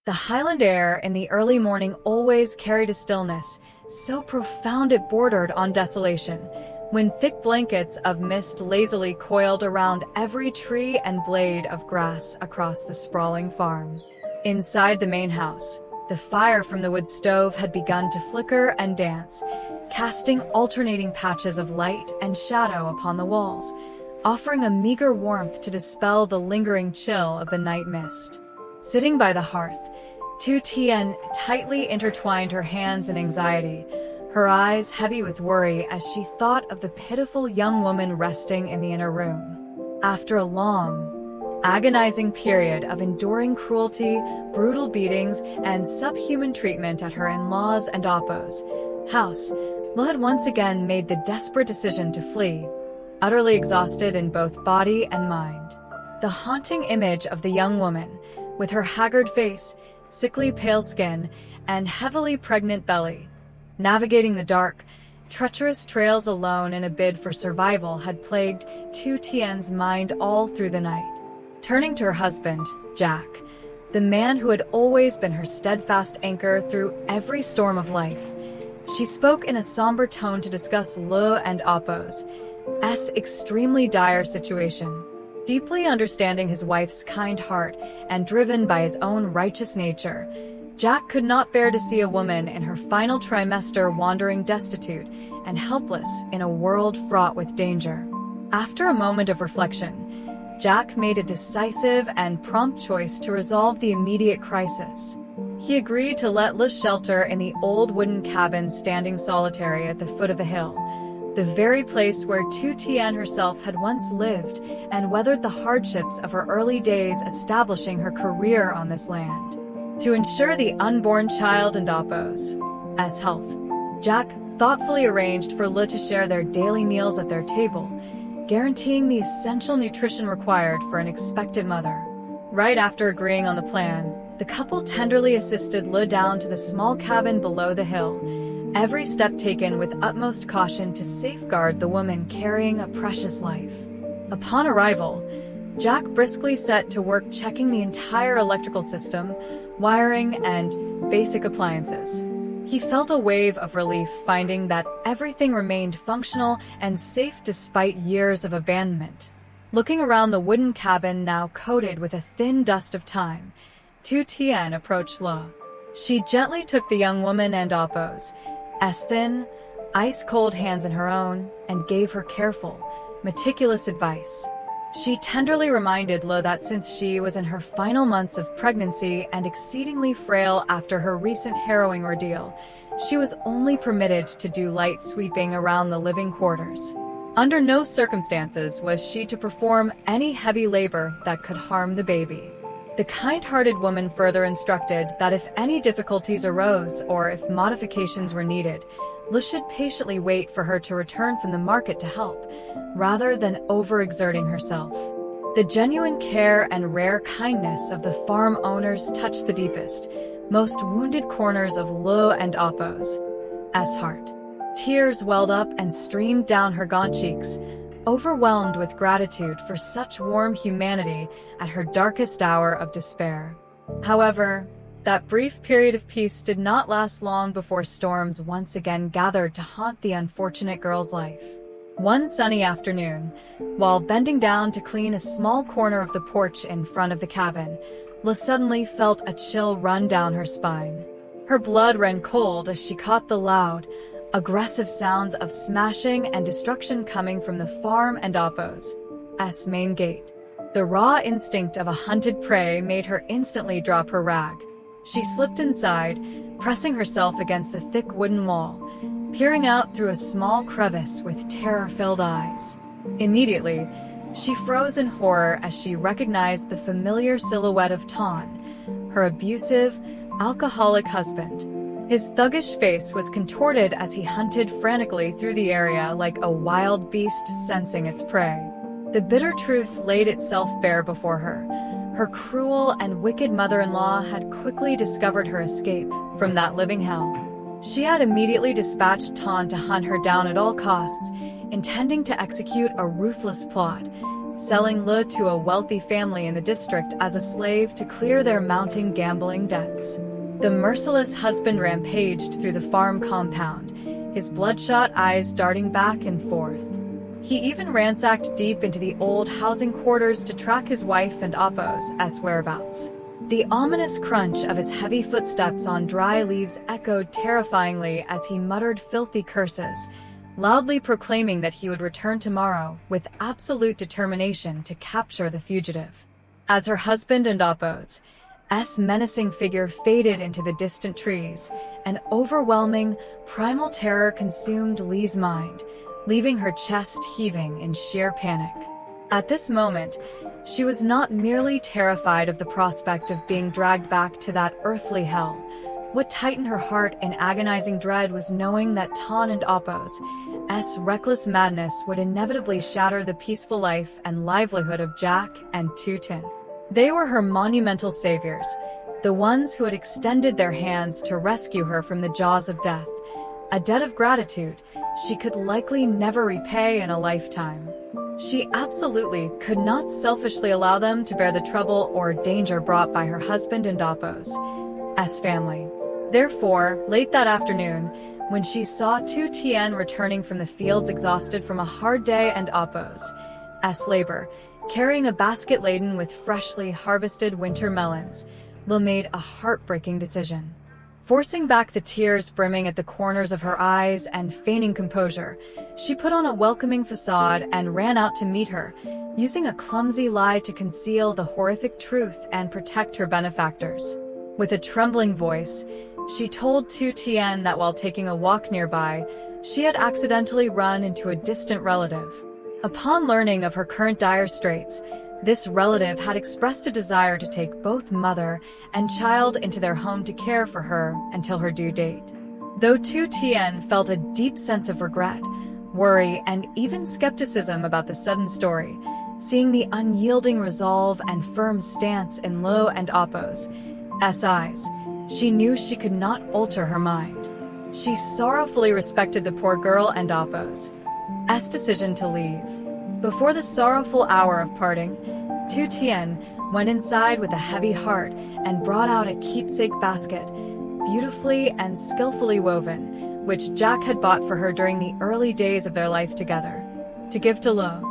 The Highland air in the early morning always carried a stillness, so profound it bordered on desolation, when thick blankets of mist lazily coiled around every tree and blade of grass across the sprawling farm. Inside the main house, the fire from the wood stove had begun to flicker and dance, casting alternating patches of light and shadow upon the walls, offering a meager warmth to dispel the lingering chill of the night mist. Sitting by the hearth, Tu Tien tightly intertwined her hands in anxiety, her eyes heavy with worry as she thought of the pitiful young woman resting in the inner room. After a long, agonizing period of enduring cruelty, brutal beatings, and subhuman treatment at her in-laws and Oppo's house, Lo had once again made the desperate decision to flee, utterly exhausted in both body and mind. The haunting image of the young woman, with her haggard face, sickly pale skin, and heavily pregnant belly, navigating the dark, treacherous trails alone in a bid for survival had plagued Tu Tien's mind all through the night. Turning to her husband, Jack, the man who had always been her steadfast anchor through every storm of life, she spoke in a somber tone to discuss Lo and Oppo's extremely dire situation. Deeply understanding his wife's kind heart and driven by his own righteous nature, Jack could not bear to see a woman in her final trimester wandering destitute and helpless in a world fraught with danger. After a moment of reflection, Jack made a decisive and prompt choice to resolve the immediate crisis. He agreed to let Lo shelter in the old wooden cabin standing solitary at the foot of the hill, the very place where Tu Tien herself had once lived and weathered the hardships of her early days establishing her career on this land. To ensure the unborn child and Oppo's health, Jack thoughtfully arranged for Lo to share their daily meals at their table, guaranteeing the essential nutrition required for an expectant mother. Right after agreeing on the plan, the couple tenderly assisted Lo down to the small cabin below the hill, every step taken with utmost caution to safeguard the woman carrying a precious life. Upon arrival, Jack briskly set to work checking the entire electrical system, wiring, and basic appliances. He felt a wave of relief finding that everything remained functional and safe despite years of abandonment. Looking around the wooden cabin now coated with a thin dust of time, Tu Tien approached Lo. She gently took the young woman and Oppo's thin, ice-cold hands in her own and gave her careful, meticulous advice. She tenderly reminded Lo that since she was in her final months of pregnancy and exceedingly frail after her recent harrowing ordeal, she was only permitted to do light sweeping around the living quarters. Under no circumstances was she to perform any heavy labor that could harm the baby. The kind-hearted woman further instructed that if any difficulties arose or if modifications were needed, Lo should patiently wait for her to return from the market to help, rather than overexerting herself. The genuine care and rare kindness of the farm owners touched the deepest, most wounded corners of Lo and Oppo's heart. Tears welled up and streamed down her gaunt cheeks, overwhelmed with gratitude for such warm humanity at her darkest hour of despair. However, that brief period of peace did not last long before storms once again gathered to haunt the unfortunate girl's life. One sunny afternoon, while bending down to clean a small corner of the porch in front of the cabin, Lo suddenly felt a chill run down her spine. Her blood ran cold as she caught the loud, aggressive sounds of smashing and destruction coming from the farm and Oppo's main gate. The raw instinct of a hunted prey made her instantly drop her rag. She slipped inside, pressing herself against the thick wooden wall, peering out through a small crevice with terror-filled eyes. Immediately, she froze in horror as she recognized the familiar silhouette of Ton, her abusive, alcoholic husband. His thuggish face was contorted as he hunted frantically through the area like a wild beast sensing its prey. The bitter truth laid itself bare before her. Her cruel and wicked mother-in-law had quickly discovered her escape from that living hell. She had immediately dispatched Ton to hunt her down at all costs, intending to execute a ruthless plot, selling Lü to a wealthy family in the district as a slave to clear their mounting gambling debts. The merciless husband rampaged through the farm compound, his bloodshot eyes darting back and forth. He even ransacked deep into the old housing quarters to track his wife and Appo's whereabouts. The ominous crunch of his heavy footsteps on dry leaves echoed terrifyingly as he muttered filthy curses, loudly proclaiming that he would return tomorrow with absolute determination to capture the fugitive. As her husband and Appo's menacing figure faded into the distant trees, an overwhelming, primal terror consumed Ly's mind, leaving her chest heaving in sheer panic. At this moment, she was not merely terrified of the prospect of being dragged back to that earthly hell. What tightened her heart in agonizing dread was knowing that Tan and Appo's reckless madness would inevitably shatter the peaceful life and livelihood of Jack and Tu Tien. They were her monumental saviors, the ones who had extended their hands to rescue her from the jaws of death, a debt of gratitude she could likely never repay in a lifetime. She absolutely could not selfishly allow them to bear the trouble or danger brought by her husband and Appo's family. Therefore, late that afternoon, when she saw Tu Tien returning from the fields exhausted from a hard day and Appo's labor, carrying a basket laden with freshly harvested winter melons, Ly made a heartbreaking decision. Forcing back the tears brimming at the corners of her eyes and feigning composure, she put on a welcoming facade and ran out to meet her, using a clumsy lie to conceal the horrific truth and protect her benefactors. With a trembling voice, she told Tu Tien that while taking a walk nearby, she had accidentally run into a distant relative. Upon learning of her current dire straits, this relative had expressed a desire to take both mother and child into their home to care for her until her due date. Though Tu Tien felt a deep sense of regret, worry, and even skepticism about the sudden story, seeing the unyielding resolve and firm stance in Ly and Appo's eyes, she knew she could not alter her mind. She sorrowfully respected the poor girl and Appo's decision to leave. Before the sorrowful hour of parting, Tu Tien went inside with a heavy heart and brought out a keepsake basket, beautifully and skillfully woven, which Jack had bought for her during the early days of their life together, to give to Ly.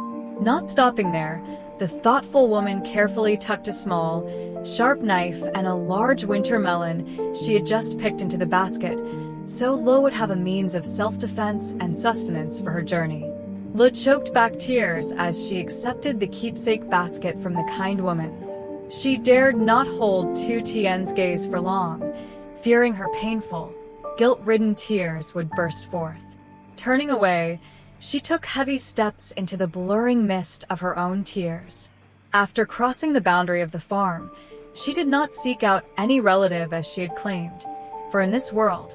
Not stopping there, the thoughtful woman carefully tucked a small, sharp knife and a large winter melon she had just picked into the basket, so Ly would have a means of self-defense and sustenance for her journey. Ly choked back tears as she accepted the keepsake basket from the kind woman. She dared not hold Tu Tien's gaze for long, fearing her painful, guilt-ridden tears would burst forth. Turning away, she took heavy steps into the blurring mist of her own tears. After crossing the boundary of the farm, she did not seek out any relative as she had claimed, for in this world,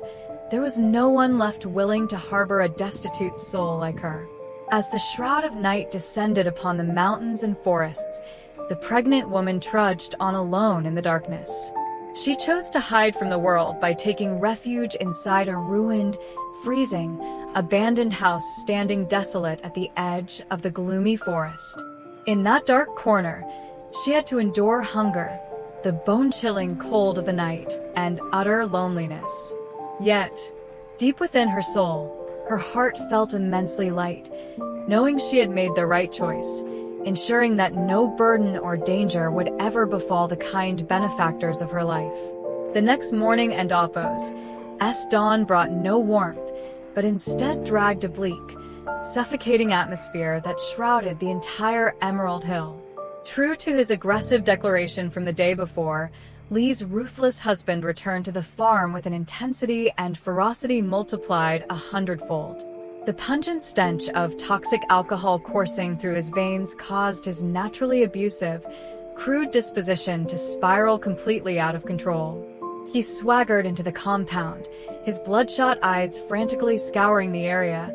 there was no one left willing to harbor a destitute soul like her. As the shroud of night descended upon the mountains and forests, the pregnant woman trudged on alone in the darkness. She chose to hide from the world by taking refuge inside a ruined, freezing, abandoned house standing desolate at the edge of the gloomy forest. In that dark corner, she had to endure hunger, the bone-chilling cold of the night, and utter loneliness. Yet, deep within her soul, her heart felt immensely light, knowing she had made the right choice, ensuring that no burden or danger would ever befall the kind benefactors of her life. The next morning and Appo's dawn brought no warmth, but instead dragged a bleak, suffocating atmosphere that shrouded the entire Emerald Hill. True to his aggressive declaration from the day before, Ly's ruthless husband returned to the farm with an intensity and ferocity multiplied 100-fold. The pungent stench of toxic alcohol coursing through his veins caused his naturally abusive, crude disposition to spiral completely out of control. He swaggered into the compound, his bloodshot eyes frantically scouring the area,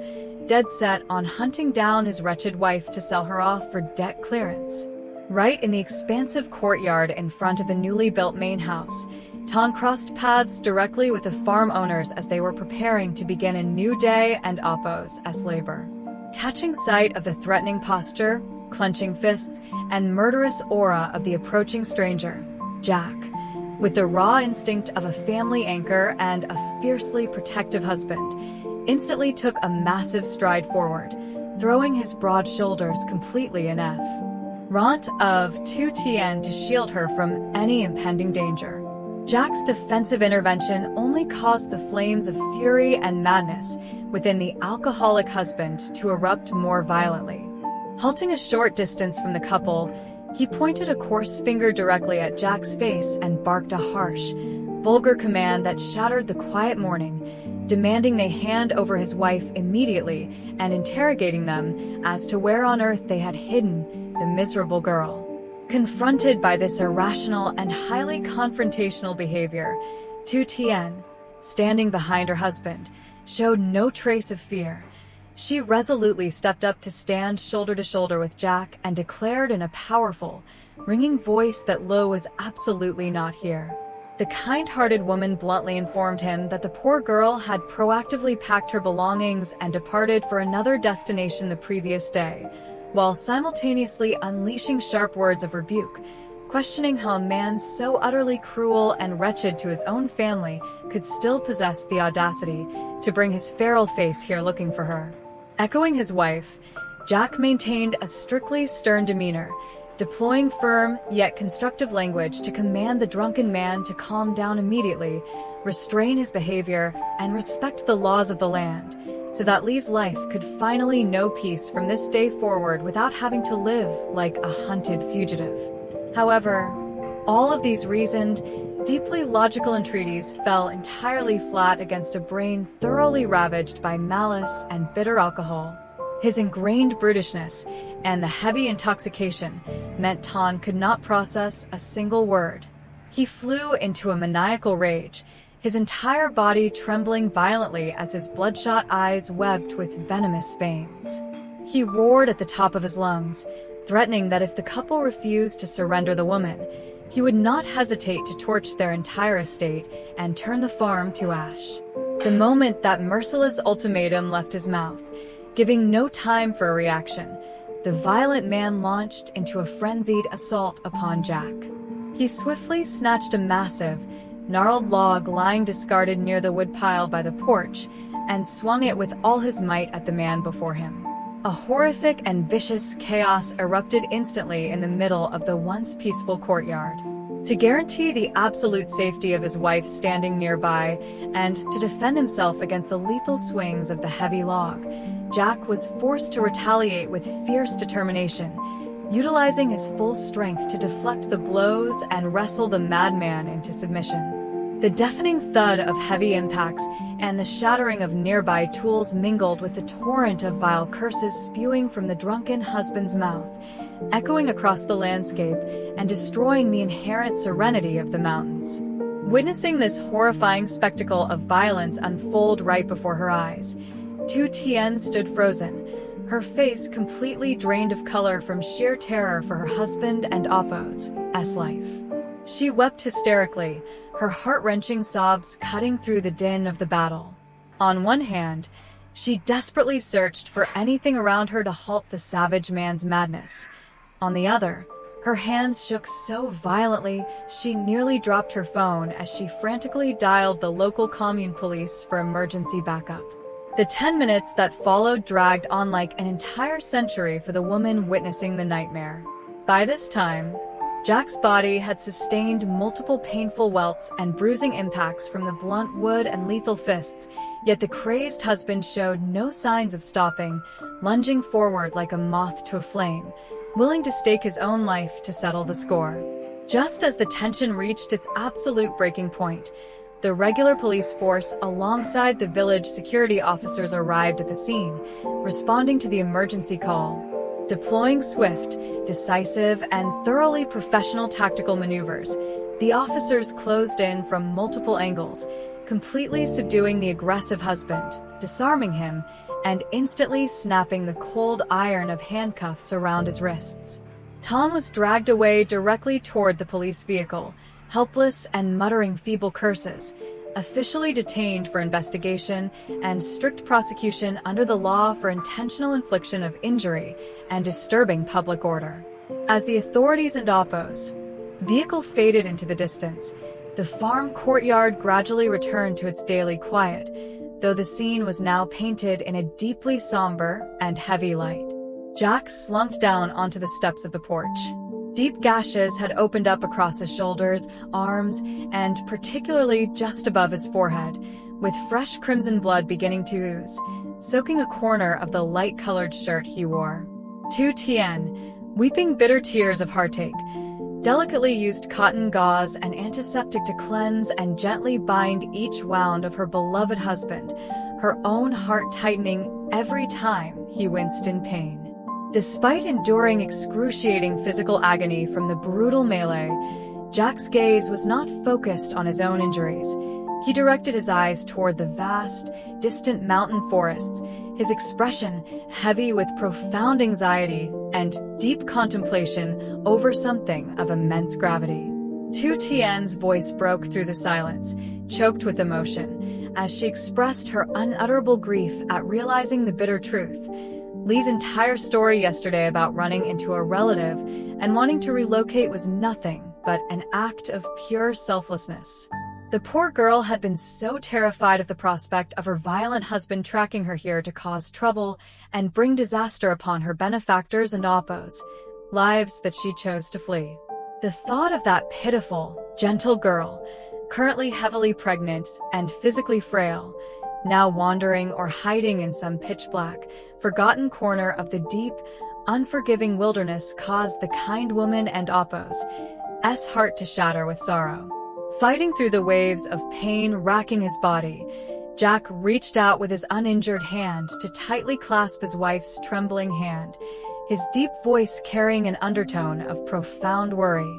dead set on hunting down his wretched wife to sell her off for debt clearance. Right in the expansive courtyard in front of the newly built main house, Tan crossed paths directly with the farm owners as they were preparing to begin a new day and Appo's labor. Catching sight of the threatening posture, clenching fists, and murderous aura of the approaching stranger, Jack. With the raw instinct of a family anchor and a fiercely protective husband, instantly took a massive stride forward, throwing his broad shoulders completely in front of Tu Tien to shield her from any impending danger. Jack's defensive intervention only caused the flames of fury and madness within the alcoholic husband to erupt more violently. Halting a short distance from the couple, he pointed a coarse finger directly at Jack's face and barked a harsh, vulgar command that shattered the quiet morning, demanding they hand over his wife immediately and interrogating them as to where on earth they had hidden the miserable girl. Confronted by this irrational and highly confrontational behavior, Tu Tien, standing behind her husband, showed no trace of fear. She resolutely stepped up to stand shoulder to shoulder with Jack and declared in a powerful, ringing voice that Lo was absolutely not here. The kind-hearted woman bluntly informed him that the poor girl had proactively packed her belongings and departed for another destination the previous day, while simultaneously unleashing sharp words of rebuke, questioning how a man so utterly cruel and wretched to his own family could still possess the audacity to bring his feral face here looking for her. Echoing his wife, Jack maintained a strictly stern demeanor, deploying firm yet constructive language to command the drunken man to calm down immediately, restrain his behavior, and respect the laws of the land, so that Lee's life could finally know peace from this day forward without having to live like a hunted fugitive. However, all of these reasoned, deeply logical entreaties fell entirely flat against a brain thoroughly ravaged by malice and bitter alcohol. His ingrained brutishness and the heavy intoxication meant Tan could not process a single word. He flew into a maniacal rage, his entire body trembling violently as his bloodshot eyes webbed with venomous veins. He roared at the top of his lungs, threatening that if the couple refused to surrender the woman, he would not hesitate to torch their entire estate and turn the farm to ash. The moment that merciless ultimatum left his mouth, giving no time for a reaction, the violent man launched into a frenzied assault upon Jack. He swiftly snatched a massive, gnarled log lying discarded near the woodpile by the porch and swung it with all his might at the man before him. A horrific and vicious chaos erupted instantly in the middle of the once peaceful courtyard. To guarantee the absolute safety of his wife standing nearby and to defend himself against the lethal swings of the heavy log, Jack was forced to retaliate with fierce determination, utilizing his full strength to deflect the blows and wrestle the madman into submission. The deafening thud of heavy impacts and the shattering of nearby tools mingled with the torrent of vile curses spewing from the drunken husband's mouth, echoing across the landscape and destroying the inherent serenity of the mountains. Witnessing this horrifying spectacle of violence unfold right before her eyes, Tu Tien stood frozen, her face completely drained of color from sheer terror for her husband and Appo's life. She wept hysterically, her heart-wrenching sobs cutting through the din of the battle. On one hand, she desperately searched for anything around her to halt the savage man's madness. On the other, her hands shook so violently she nearly dropped her phone as she frantically dialed the local commune police for emergency backup. The 10 minutes that followed dragged on like an entire century for the woman witnessing the nightmare. By this time, Jack's body had sustained multiple painful welts and bruising impacts from the blunt wood and lethal fists, yet the crazed husband showed no signs of stopping, lunging forward like a moth to a flame, willing to stake his own life to settle the score. Just as the tension reached its absolute breaking point, the regular police force alongside the village security officers arrived at the scene, responding to the emergency call. Deploying swift, decisive, and thoroughly professional tactical maneuvers, the officers closed in from multiple angles, completely subduing the aggressive husband, disarming him, and instantly snapping the cold iron of handcuffs around his wrists. Tan was dragged away directly toward the police vehicle, helpless and muttering feeble curses, officially detained for investigation and strict prosecution under the law for intentional infliction of injury and disturbing public order. As the authorities and Oppo's vehicle faded into the distance, the farm courtyard gradually returned to its daily quiet, though the scene was now painted in a deeply somber and heavy light. Jack slumped down onto the steps of the porch. Deep gashes had opened up across his shoulders, arms, and particularly just above his forehead, with fresh crimson blood beginning to ooze, soaking a corner of the light-colored shirt he wore. Tu Tien, weeping bitter tears of heartache, delicately used cotton gauze and antiseptic to cleanse and gently bind each wound of her beloved husband, her own heart tightening every time he winced in pain. Despite enduring excruciating physical agony from the brutal melee, Jack's gaze was not focused on his own injuries. He directed his eyes toward the vast, distant mountain forests, his expression heavy with profound anxiety and deep contemplation over something of immense gravity. Tu Tien's voice broke through the silence, choked with emotion, as she expressed her unutterable grief at realizing the bitter truth. Lee's entire story yesterday about running into a relative and wanting to relocate was nothing but an act of pure selflessness. The poor girl had been so terrified of the prospect of her violent husband tracking her here to cause trouble and bring disaster upon her benefactors and Oppos, lives that she chose to flee. The thought of that pitiful, gentle girl, currently heavily pregnant and physically frail, now wandering or hiding in some pitch-black, forgotten corner of the deep, unforgiving wilderness caused the kind woman and Oppos' heart to shatter with sorrow. Fighting through the waves of pain racking his body, Jack reached out with his uninjured hand to tightly clasp his wife's trembling hand, his deep voice carrying an undertone of profound worry.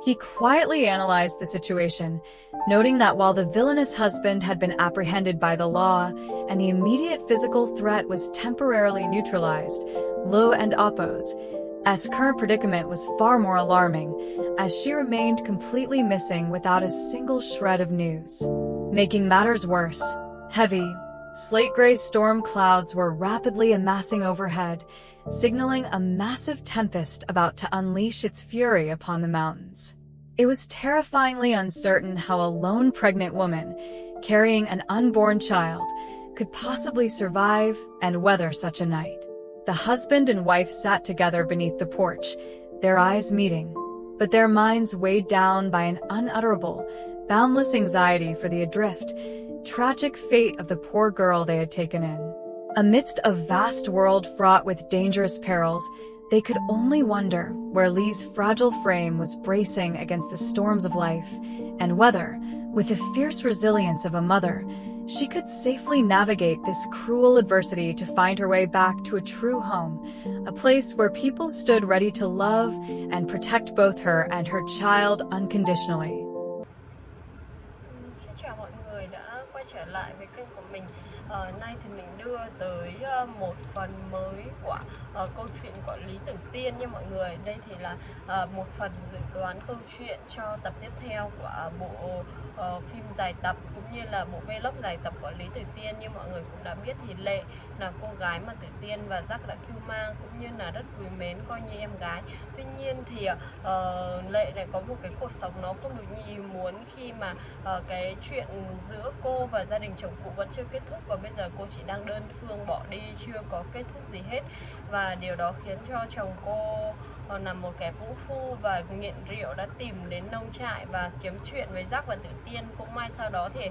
He quietly analyzed the situation, noting that while the villainous husband had been apprehended by the law and the immediate physical threat was temporarily neutralized, Lo and Oppos' current predicament was far more alarming, as she remained completely missing without a single shred of news. Making matters worse, heavy, slate-gray storm clouds were rapidly amassing overhead, signaling a massive tempest about to unleash its fury upon the mountains. It was terrifyingly uncertain how a lone pregnant woman, carrying an unborn child, could possibly survive and weather such a night. The husband and wife sat together beneath the porch, their eyes meeting, but their minds weighed down by an unutterable, boundless anxiety for the adrift, tragic fate of the poor girl they had taken in. Amidst a vast world fraught with dangerous perils, they could only wonder where Lee's fragile frame was bracing against the storms of life, and whether, with the fierce resilience of a mother, she could safely navigate this cruel adversity to find her way back to a true home, a place where people stood ready to love and protect both her and her child unconditionally. Xin chào mọi người đã quay trở lại với kênh của mình. Nay thì mình đưa tới một phần mới của câu chuyện của Lý Tử Tiên nha mọi người. Đây thì là một phần dự đoán câu chuyện cho tập tiếp theo của bộ phim dài tập cũng như là bộ vlog dài tập của Lý Tử Tiên. Như mọi người cũng đã biết thì Lệ là cô gái mà Tử Tiên và Jack đã cứu mang, cũng như là rất quý mến coi như em gái. Tuy nhiên thì Lệ lại có một cái cuộc sống nó không được như ý muốn khi mà cái chuyện giữa cô và gia đình chồng cũ vẫn chưa kết thúc, và bây giờ cô chỉ đang đơn phương bỏ đi, chưa có kết thúc gì hết. Và điều đó khiến cho chồng cô là một kẻ vũ phu và nghiện rượu đã tìm đến nông trại và kiếm chuyện với Jack và Tử Tiên. Cũng may sau đó thì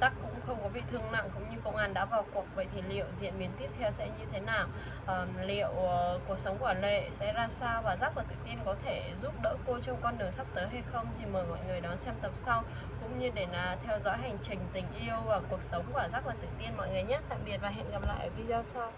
Jack cũng không có bị thương nặng, cũng như công an đã vào cuộc. Vậy thì liệu diễn biến tiếp theo sẽ như thế nào? Liệu cuộc sống của Lệ sẽ ra sao và Jack và Tử Tiên có thể giúp đỡ cô trong con đường sắp tới hay không? Thì mời mọi người đón xem tập sau, cũng như để theo dõi hành trình tình yêu và cuộc sống của Jack và Tử Tiên mọi người nhé. Tạm biệt và hẹn gặp lại ở video sau.